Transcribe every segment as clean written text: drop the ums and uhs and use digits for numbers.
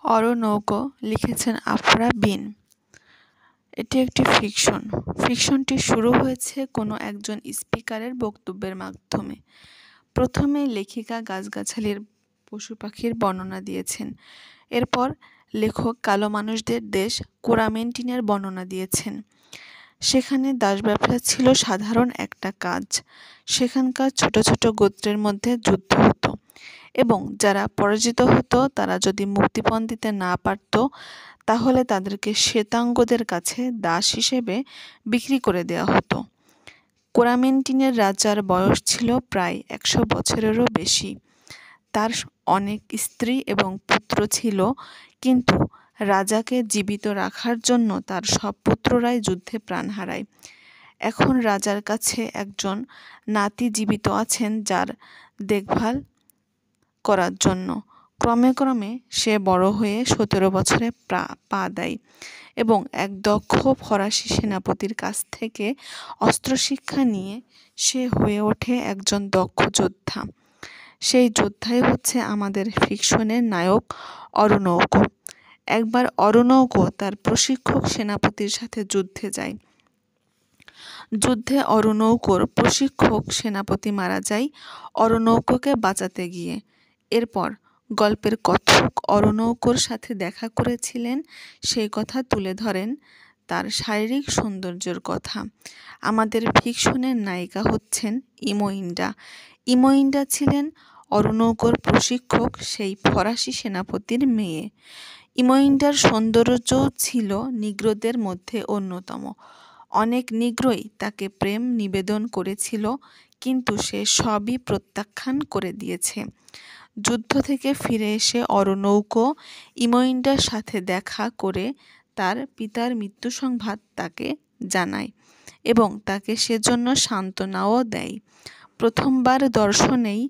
অরণ্যক লিখেছেন আফরা বিন। এটি একটি ফিকশন। ফিকশনটি শুরু হয়েছে কোনো একজন স্পিকারের বক্তব্যের মাধ্যমে। প্রথমে লেখিকা গাছগাছালির পশু পাখির বর্ণনা দিয়েছেন। এরপর লেখক কালো মানুষদের দেশ কোরামেন্টিনের বর্ণনা দিয়েছেন। সেখানে দাস ব্যবসা ছিল সাধারণ একটা কাজ। সেখানকার ছোট ছোট গোত্রের মধ্যে যুদ্ধ হতো এবং যারা পরাজিত হতো তারা যদি মুক্তিপণ দিতে না পারত তাহলে তাদেরকে শ্বেতাঙ্গদের কাছে দাস হিসেবে বিক্রি করে দেওয়া হতো। কোরামেন্টিনের রাজার বয়স ছিল প্রায় 100 বছরেরও বেশি। তার অনেক স্ত্রী এবং পুত্র ছিল, কিন্তু রাজাকে জীবিত রাখার জন্য তার সব পুত্ররাই যুদ্ধে প্রাণ হারায়। এখন রাজার কাছে একজন নাতি জীবিত আছেন যার দেখভাল করার জন্য। ক্রমে ক্রমে সে বড় হয়ে 17 বছরে পা দেয় এবং এক দক্ষ ফরাসি সেনাপতির কাছ থেকে অস্ত্রশিক্ষা নিয়ে সে হয়ে ওঠে একজন দক্ষ যোদ্ধা। সেই যোদ্ধাই হচ্ছে আমাদের ফিকশনের নায়ক অরণ্যক। একবার অরণ্যক তার প্রশিক্ষক সেনাপতির সাথে যুদ্ধে যায়। যুদ্ধে অরণ্যকর প্রশিক্ষক সেনাপতি মারা যায় অরণ্যককে বাঁচাতে গিয়ে। এরপর গল্পের কথক অরণ্যকর সাথে দেখা করেছিলেন সেই কথা তুলে ধরেন, তার শারীরিক সৌন্দর্যের কথা। আমাদের ফিকশনের নায়িকা হচ্ছেন ইমোইন্ডা। ইমোইন্ডা ছিলেন অরণ্যকর প্রশিক্ষক সেই ফরাসি সেনাপতির মেয়ে। ইমোইন্ডার সৌন্দর্য ছিল নিগ্রোদের মধ্যে অন্যতম। অনেক নিগ্রোই তাকে প্রেম নিবেদন করেছিল, কিন্তু সে সবই প্রত্যাখ্যান করে দিয়েছে। যুদ্ধ থেকে ফিরে এসে অরণ্যক ইমোইন্ডার সাথে দেখা করে তার পিতার মৃত্যু সংবাদ তাকে জানায় এবং তাকে সেজন্য সান্ত্বনাও দেয়। প্রথমবার দর্শনেই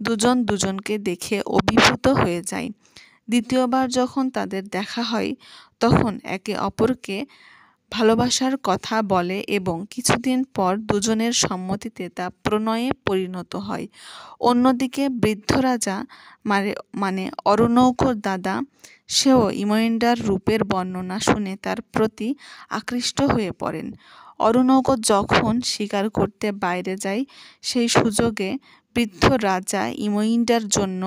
দুজন দুজনকে দেখে অভিভূত হয়ে যায়। দ্বিতীয়বার যখন তাদের দেখা হয় তখন একে অপরকে ভালোবাসার কথা বলে এবং কিছুদিন পর দুজনের সম্মতিতে তা প্রণয়ে পরিণত হয়। অন্যদিকে বৃদ্ধ রাজা মানে অরণ্যকর দাদা, সেও ইমোইন্ডার রূপের বর্ণনা শুনে তার প্রতি আকৃষ্ট হয়ে পড়েন। অরণ্যক যখন শিকার করতে বাইরে যায় সেই সুযোগে বৃদ্ধ রাজা ইমোইন্ডার জন্য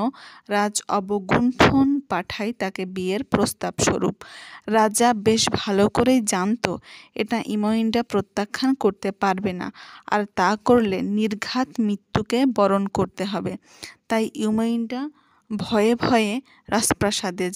রাজ অবগুণ্ঠন পাঠায় তাকে বিয়ের প্রস্তাব স্বরূপ। রাজা বেশ ভালো করেই জানত এটা ইমোইন্ডা প্রত্যাখ্যান করতে পারবে না, আর তা করলে নির্ঘাত মৃত্যুকে বরণ করতে হবে। তাই ইমোইন্ডা ভয়ে ভয়ে রাজপ্রাসাদে